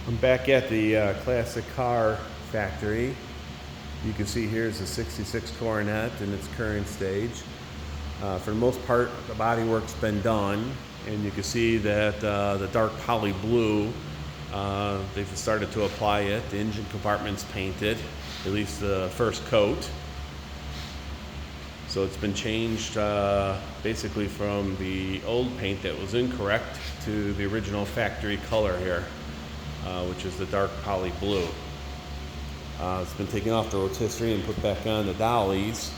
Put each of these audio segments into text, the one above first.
I'm back at the classic car factory. You can see here's a 66 Coronet in its current stage. For the most part, the bodywork's been done, and you can see that the dark poly blue, they've started to apply it. The engine compartment's painted, at least the first coat. So it's been changed basically from the old paint that was incorrect to the original factory color here, which is the dark poly blue. It's been taken off the rotisserie and put back on the dollies.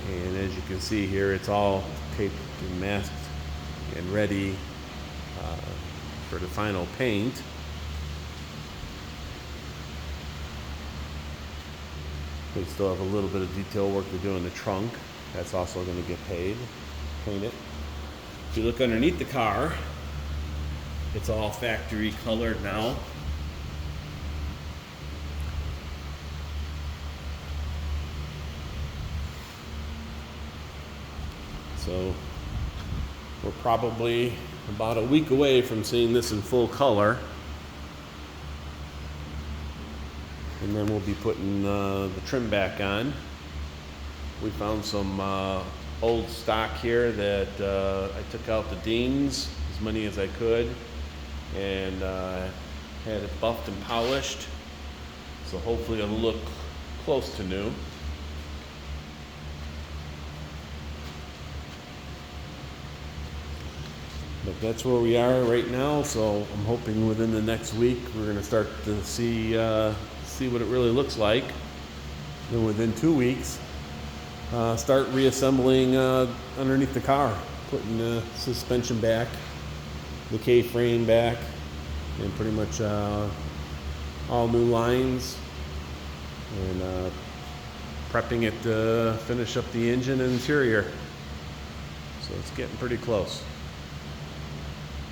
And as you can see here, it's all taped and masked and ready for the final paint. We still have a little bit of detail work to do in the trunk. That's also going to get painted. If you look underneath the car, it's all factory colored now. So we're probably about a week away from seeing this in full color. And then we'll be putting the trim back on. We found some old stock here that I took out the dings, as many as I could, and had it buffed and polished. So hopefully it'll look close to new. But that's where we are right now, so I'm hoping within the next week we're going to start to see what it really looks like. Then within 2 weeks, start reassembling underneath the car, putting the suspension back, the K-frame back, and pretty much all new lines, and prepping it to finish up the engine and interior. So it's getting pretty close.